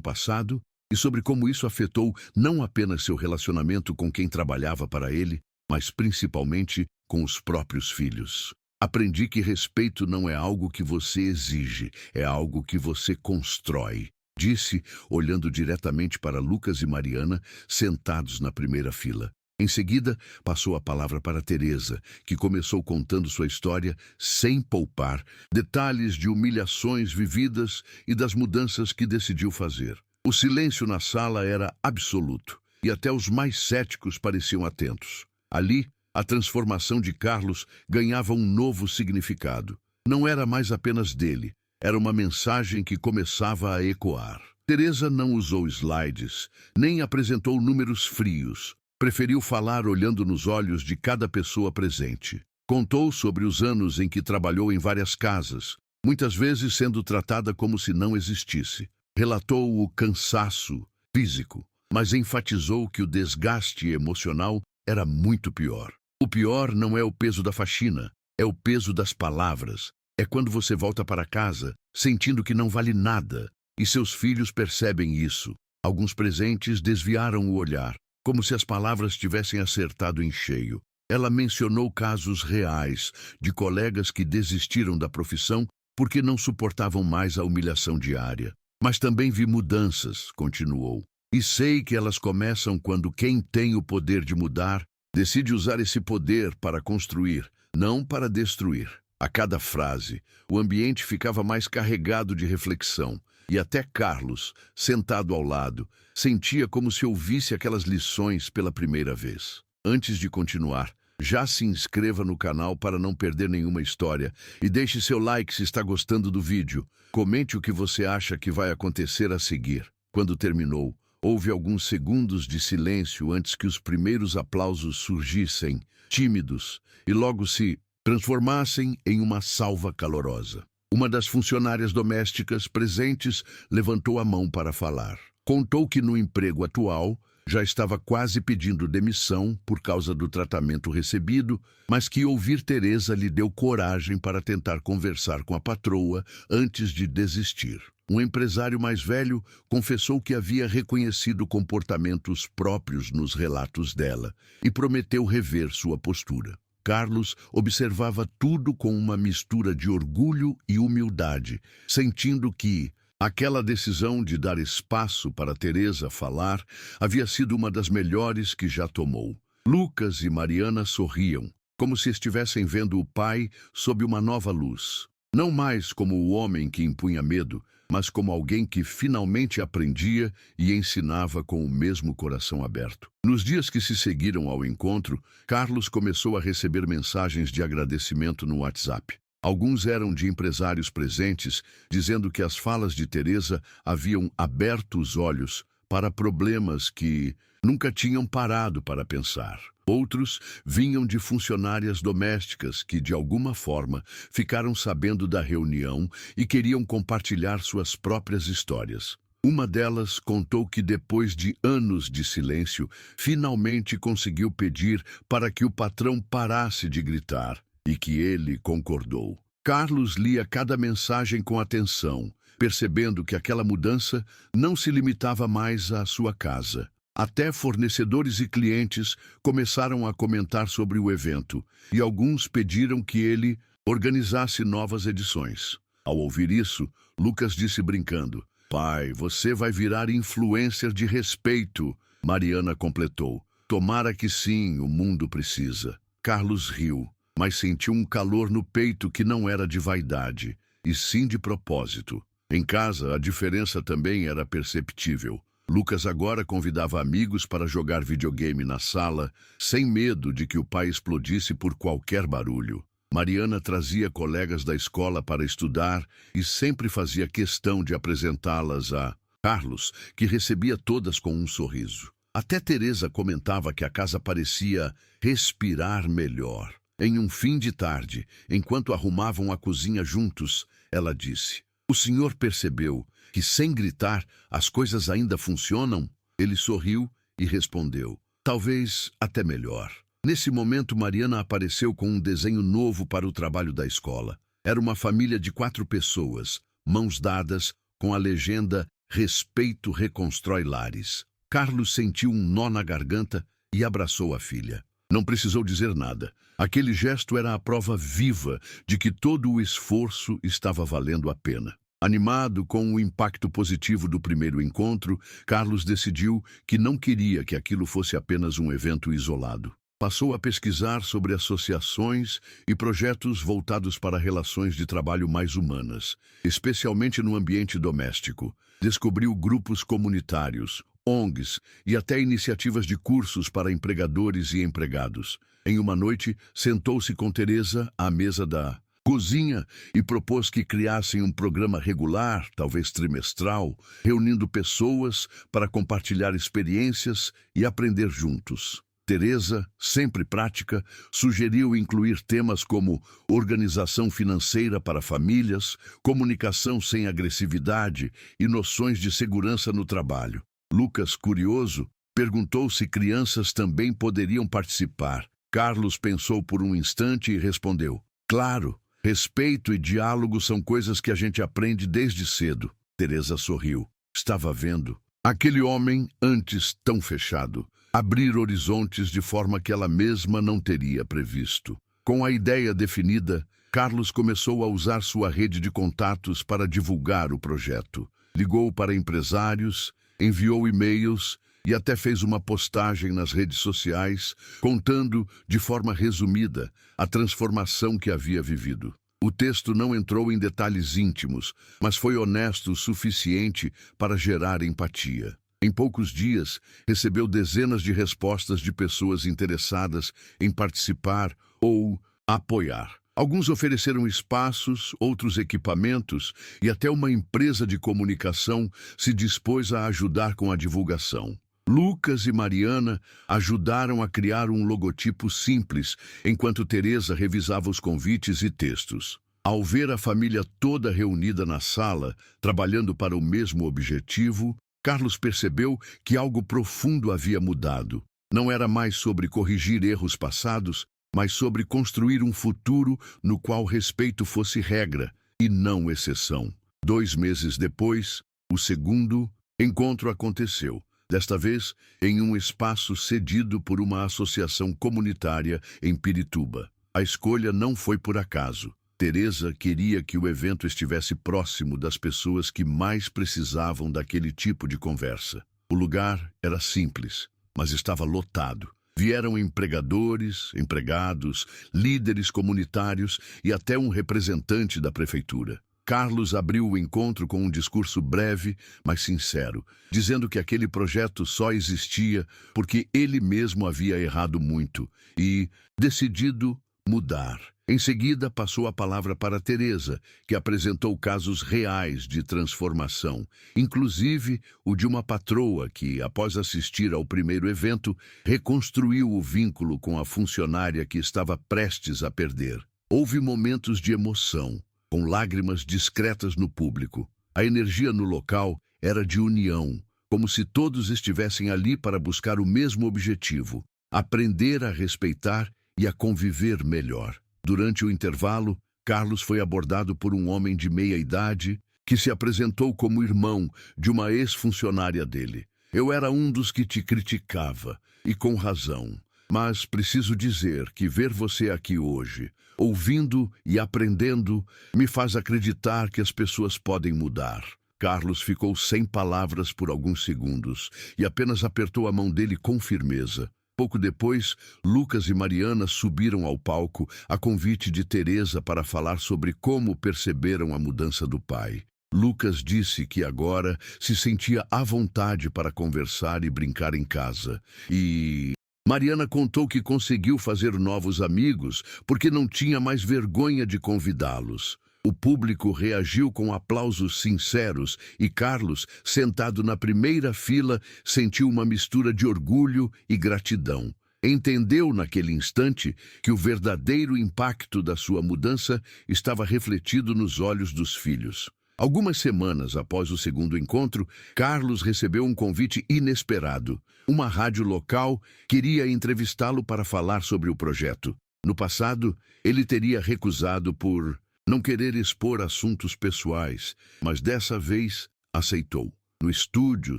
passado e sobre como isso afetou não apenas seu relacionamento com quem trabalhava para ele, mas principalmente com os próprios filhos. Aprendi que respeito não é algo que você exige, é algo que você constrói, disse, olhando diretamente para Lucas e Mariana, sentados na primeira fila. Em seguida, passou a palavra para Teresa, que começou contando sua história sem poupar detalhes de humilhações vividas e das mudanças que decidiu fazer. O silêncio na sala era absoluto, e até os mais céticos pareciam atentos. Ali, a transformação de Carlos ganhava um novo significado. Não era mais apenas dele, era uma mensagem que começava a ecoar. Teresa não usou slides, nem apresentou números frios. Preferiu falar olhando nos olhos de cada pessoa presente. Contou sobre os anos em que trabalhou em várias casas, muitas vezes sendo tratada como se não existisse. Relatou o cansaço físico, mas enfatizou que o desgaste emocional era muito pior. O pior não é o peso da faxina, é o peso das palavras. É quando você volta para casa sentindo que não vale nada, e seus filhos percebem isso. Alguns presentes desviaram o olhar, como se as palavras tivessem acertado em cheio. Ela mencionou casos reais de colegas que desistiram da profissão porque não suportavam mais a humilhação diária. Mas também vi mudanças, continuou. E sei que elas começam quando quem tem o poder de mudar decide usar esse poder para construir, não para destruir. A cada frase, o ambiente ficava mais carregado de reflexão, e até Carlos, sentado ao lado, sentia como se ouvisse aquelas lições pela primeira vez. Antes de continuar, já se inscreva no canal para não perder nenhuma história e deixe seu like se está gostando do vídeo. Comente o que você acha que vai acontecer a seguir. Quando terminou, houve alguns segundos de silêncio antes que os primeiros aplausos surgissem, tímidos, e logo se transformassem em uma salva calorosa. Uma das funcionárias domésticas presentes levantou a mão para falar. Contou que no emprego atual já estava quase pedindo demissão por causa do tratamento recebido, mas que ouvir Teresa lhe deu coragem para tentar conversar com a patroa antes de desistir. Um empresário mais velho confessou que havia reconhecido comportamentos próprios nos relatos dela e prometeu rever sua postura. Carlos observava tudo com uma mistura de orgulho e humildade, sentindo que aquela decisão de dar espaço para Teresa falar havia sido uma das melhores que já tomou. Lucas e Mariana sorriam, como se estivessem vendo o pai sob uma nova luz. Não mais como o homem que impunha medo, mas como alguém que finalmente aprendia e ensinava com o mesmo coração aberto. Nos dias que se seguiram ao encontro, Carlos começou a receber mensagens de agradecimento no WhatsApp. Alguns eram de empresários presentes, dizendo que as falas de Teresa haviam aberto os olhos para problemas que nunca tinham parado para pensar. Outros vinham de funcionárias domésticas que, de alguma forma, ficaram sabendo da reunião e queriam compartilhar suas próprias histórias. Uma delas contou que, depois de anos de silêncio, finalmente conseguiu pedir para que o patrão parasse de gritar, e que ele concordou. Carlos lia cada mensagem com atenção, percebendo que aquela mudança não se limitava mais à sua casa. Até fornecedores e clientes começaram a comentar sobre o evento, e alguns pediram que ele organizasse novas edições. Ao ouvir isso, Lucas disse brincando: "Pai, você vai virar influencer de respeito." Mariana completou: "Tomara que sim, o mundo precisa." Carlos riu, mas sentiu um calor no peito que não era de vaidade, e sim de propósito. Em casa, a diferença também era perceptível. Lucas agora convidava amigos para jogar videogame na sala, sem medo de que o pai explodisse por qualquer barulho. Mariana trazia colegas da escola para estudar e sempre fazia questão de apresentá-las a Carlos, que recebia todas com um sorriso. Até Teresa comentava que a casa parecia respirar melhor. Em um fim de tarde, enquanto arrumavam a cozinha juntos, ela disse: "O senhor percebeu que, sem gritar, as coisas ainda funcionam?" Ele sorriu e respondeu: "Talvez até melhor." Nesse momento, Mariana apareceu com um desenho novo para o trabalho da escola. Era uma família de 4 pessoas, mãos dadas, com a legenda "Respeito reconstrói lares." Carlos sentiu um nó na garganta e abraçou a filha. Não precisou dizer nada. Aquele gesto era a prova viva de que todo o esforço estava valendo a pena. Animado com o impacto positivo do primeiro encontro, Carlos decidiu que não queria que aquilo fosse apenas um evento isolado. Passou a pesquisar sobre associações e projetos voltados para relações de trabalho mais humanas, especialmente no ambiente doméstico. Descobriu grupos comunitários, ONGs e até iniciativas de cursos para empregadores e empregados. Em uma noite, sentou-se com Teresa à mesa da cozinha e propôs que criassem um programa regular, talvez trimestral, reunindo pessoas para compartilhar experiências e aprender juntos. Teresa, sempre prática, sugeriu incluir temas como organização financeira para famílias, comunicação sem agressividade e noções de segurança no trabalho. Lucas, curioso, perguntou se crianças também poderiam participar. Carlos pensou por um instante e respondeu: claro, respeito e diálogo são coisas que a gente aprende desde cedo. Teresa sorriu. Estava vendo aquele homem, antes tão fechado, abrir horizontes de forma que ela mesma não teria previsto. Com a ideia definida, Carlos começou a usar sua rede de contatos para divulgar o projeto. Ligou para empresários, enviou e-mails e até fez uma postagem nas redes sociais, contando, de forma resumida, a transformação que havia vivido. O texto não entrou em detalhes íntimos, mas foi honesto o suficiente para gerar empatia. Em poucos dias, recebeu dezenas de respostas de pessoas interessadas em participar ou apoiar. Alguns ofereceram espaços, outros equipamentos e até uma empresa de comunicação se dispôs a ajudar com a divulgação. Lucas e Mariana ajudaram a criar um logotipo simples, enquanto Teresa revisava os convites e textos. Ao ver a família toda reunida na sala, trabalhando para o mesmo objetivo, Carlos percebeu que algo profundo havia mudado. Não era mais sobre corrigir erros passados, mas sobre construir um futuro no qual respeito fosse regra e não exceção. 2 meses depois, o segundo encontro aconteceu. Desta vez, em um espaço cedido por uma associação comunitária em Pirituba. A escolha não foi por acaso. Teresa queria que o evento estivesse próximo das pessoas que mais precisavam daquele tipo de conversa. O lugar era simples, mas estava lotado. Vieram empregadores, empregados, líderes comunitários e até um representante da prefeitura. Carlos abriu o encontro com um discurso breve, mas sincero, dizendo que aquele projeto só existia porque ele mesmo havia errado muito e decidido mudar. Em seguida, passou a palavra para Teresa, que apresentou casos reais de transformação, inclusive o de uma patroa que, após assistir ao primeiro evento, reconstruiu o vínculo com a funcionária que estava prestes a perder. Houve momentos de emoção, com lágrimas discretas no público. A energia no local era de união, como se todos estivessem ali para buscar o mesmo objetivo: aprender a respeitar e a conviver melhor. Durante o intervalo, Carlos foi abordado por um homem de meia-idade que se apresentou como irmão de uma ex-funcionária dele. Eu era um dos que te criticava, e com razão. Mas preciso dizer que ver você aqui hoje, ouvindo e aprendendo, me faz acreditar que as pessoas podem mudar. Carlos ficou sem palavras por alguns segundos e apenas apertou a mão dele com firmeza. Pouco depois, Lucas e Mariana subiram ao palco a convite de Teresa para falar sobre como perceberam a mudança do pai. Lucas disse que agora se sentia à vontade para conversar e brincar em casa. E Mariana contou que conseguiu fazer novos amigos porque não tinha mais vergonha de convidá-los. O público reagiu com aplausos sinceros e Carlos, sentado na primeira fila, sentiu uma mistura de orgulho e gratidão. Entendeu naquele instante que o verdadeiro impacto da sua mudança estava refletido nos olhos dos filhos. Algumas semanas após o segundo encontro, Carlos recebeu um convite inesperado. Uma rádio local queria entrevistá-lo para falar sobre o projeto. No passado, ele teria recusado por não querer expor assuntos pessoais, mas dessa vez aceitou. No estúdio,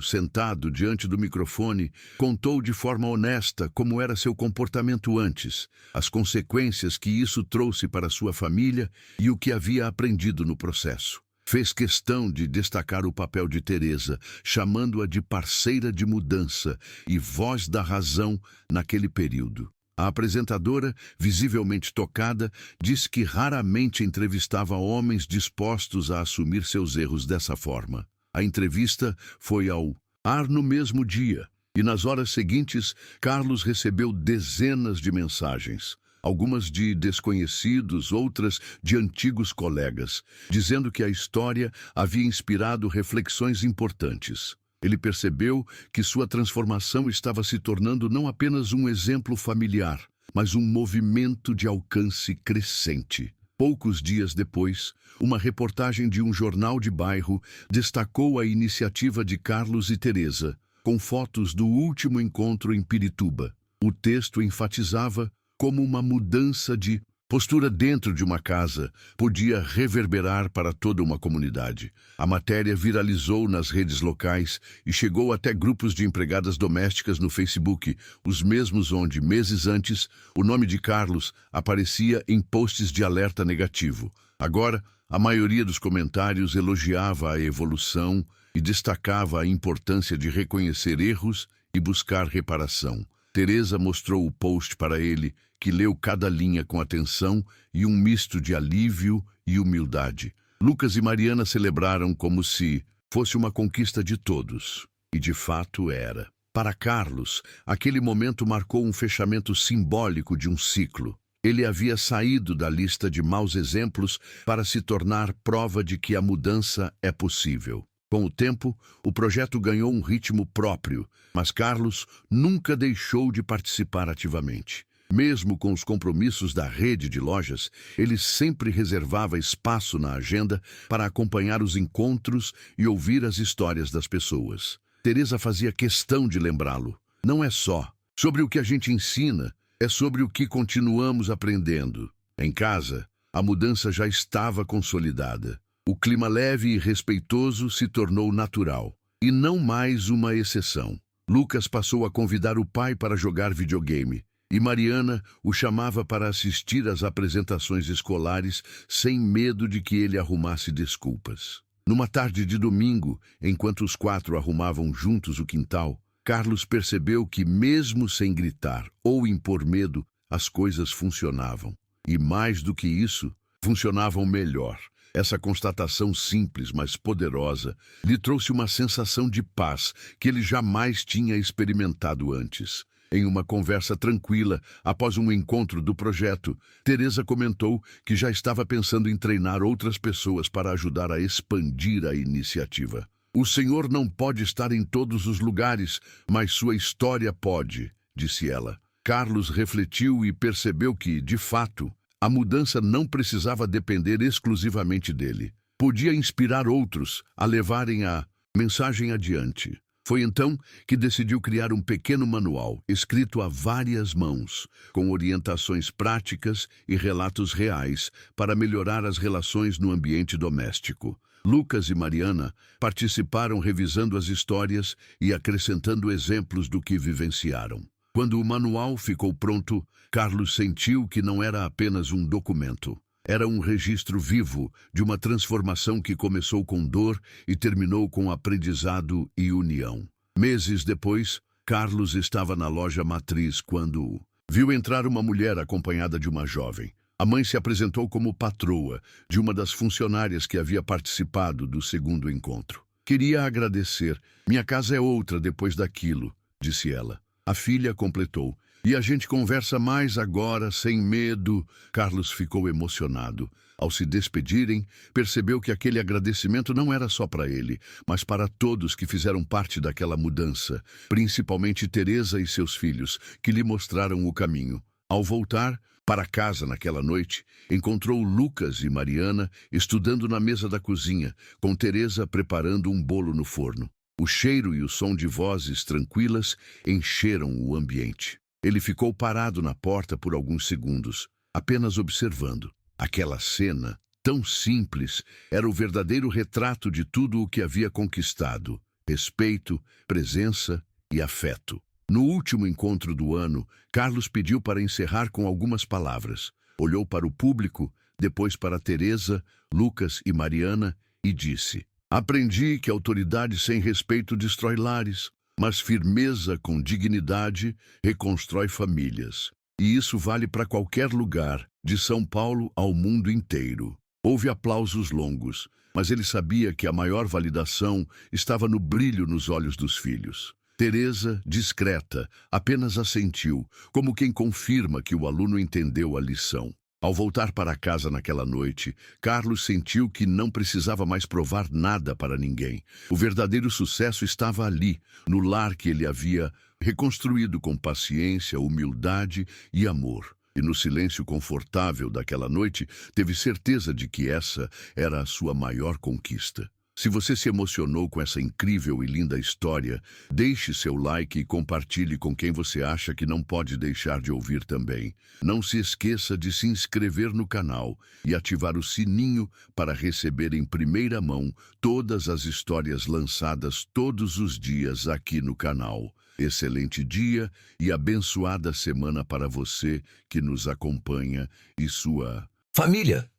sentado diante do microfone, contou de forma honesta como era seu comportamento antes, as consequências que isso trouxe para sua família e o que havia aprendido no processo. Fez questão de destacar o papel de Teresa, chamando-a de parceira de mudança e voz da razão naquele período. A apresentadora, visivelmente tocada, disse que raramente entrevistava homens dispostos a assumir seus erros dessa forma. A entrevista foi ao ar no mesmo dia, e nas horas seguintes, Carlos recebeu dezenas de mensagens, algumas de desconhecidos, outras de antigos colegas, dizendo que a história havia inspirado reflexões importantes. Ele percebeu que sua transformação estava se tornando não apenas um exemplo familiar, mas um movimento de alcance crescente. Poucos dias depois, uma reportagem de um jornal de bairro destacou a iniciativa de Carlos e Teresa, com fotos do último encontro em Pirituba. O texto enfatizava como uma mudança de postura dentro de uma casa podia reverberar para toda uma comunidade. A matéria viralizou nas redes locais e chegou até grupos de empregadas domésticas no Facebook, os mesmos onde, meses antes, o nome de Carlos aparecia em posts de alerta negativo. Agora, a maioria dos comentários elogiava a evolução e destacava a importância de reconhecer erros e buscar reparação. Teresa mostrou o post para ele, que leu cada linha com atenção e um misto de alívio e humildade. Lucas e Mariana celebraram como se fosse uma conquista de todos. E de fato era. Para Carlos, aquele momento marcou um fechamento simbólico de um ciclo. Ele havia saído da lista de maus exemplos para se tornar prova de que a mudança é possível. Com o tempo, o projeto ganhou um ritmo próprio, mas Carlos nunca deixou de participar ativamente. Mesmo com os compromissos da rede de lojas, ele sempre reservava espaço na agenda para acompanhar os encontros e ouvir as histórias das pessoas. Teresa fazia questão de lembrá-lo. Não é só sobre o que a gente ensina, é sobre o que continuamos aprendendo. Em casa, a mudança já estava consolidada. O clima leve e respeitoso se tornou natural, e não mais uma exceção. Lucas passou a convidar o pai para jogar videogame, e Mariana o chamava para assistir às apresentações escolares sem medo de que ele arrumasse desculpas. Numa tarde de domingo, enquanto os quatro arrumavam juntos o quintal, Carlos percebeu que, mesmo sem gritar ou impor medo, as coisas funcionavam. E mais do que isso, funcionavam melhor. Essa constatação simples, mas poderosa, lhe trouxe uma sensação de paz que ele jamais tinha experimentado antes. Em uma conversa tranquila, após um encontro do projeto, Teresa comentou que já estava pensando em treinar outras pessoas para ajudar a expandir a iniciativa. O Senhor não pode estar em todos os lugares, mas sua história pode, disse ela. Carlos refletiu e percebeu que, de fato, a mudança não precisava depender exclusivamente dele. Podia inspirar outros a levarem a mensagem adiante. Foi então que decidiu criar um pequeno manual, escrito a várias mãos, com orientações práticas e relatos reais para melhorar as relações no ambiente doméstico. Lucas e Mariana participaram revisando as histórias e acrescentando exemplos do que vivenciaram. Quando o manual ficou pronto, Carlos sentiu que não era apenas um documento. Era um registro vivo de uma transformação que começou com dor e terminou com aprendizado e união. Meses depois, Carlos estava na loja matriz quando viu entrar uma mulher acompanhada de uma jovem. A mãe se apresentou como patroa de uma das funcionárias que havia participado do segundo encontro. Queria agradecer. Minha casa é outra depois daquilo, disse ela. A filha completou. E a gente conversa mais agora, sem medo. Carlos ficou emocionado. Ao se despedirem, percebeu que aquele agradecimento não era só para ele, mas para todos que fizeram parte daquela mudança, principalmente Teresa e seus filhos, que lhe mostraram o caminho. Ao voltar para casa naquela noite, encontrou Lucas e Mariana estudando na mesa da cozinha, com Teresa preparando um bolo no forno. O cheiro e o som de vozes tranquilas encheram o ambiente. Ele ficou parado na porta por alguns segundos, apenas observando. Aquela cena, tão simples, era o verdadeiro retrato de tudo o que havia conquistado: respeito, presença e afeto. No último encontro do ano, Carlos pediu para encerrar com algumas palavras. Olhou para o público, depois para Teresa, Lucas e Mariana e disse: aprendi que autoridade sem respeito destrói lares, mas firmeza com dignidade reconstrói famílias. E isso vale para qualquer lugar, de São Paulo ao mundo inteiro. Houve aplausos longos, mas ele sabia que a maior validação estava no brilho nos olhos dos filhos. Teresa, discreta, apenas assentiu, como quem confirma que o aluno entendeu a lição. Ao voltar para casa naquela noite, Carlos sentiu que não precisava mais provar nada para ninguém. O verdadeiro sucesso estava ali, no lar que ele havia reconstruído com paciência, humildade e amor. E no silêncio confortável daquela noite, teve certeza de que essa era a sua maior conquista. Se você se emocionou com essa incrível e linda história, deixe seu like e compartilhe com quem você acha que não pode deixar de ouvir também. Não se esqueça de se inscrever no canal e ativar o sininho para receber em primeira mão todas as histórias lançadas todos os dias aqui no canal. Excelente dia e abençoada semana para você que nos acompanha e sua família.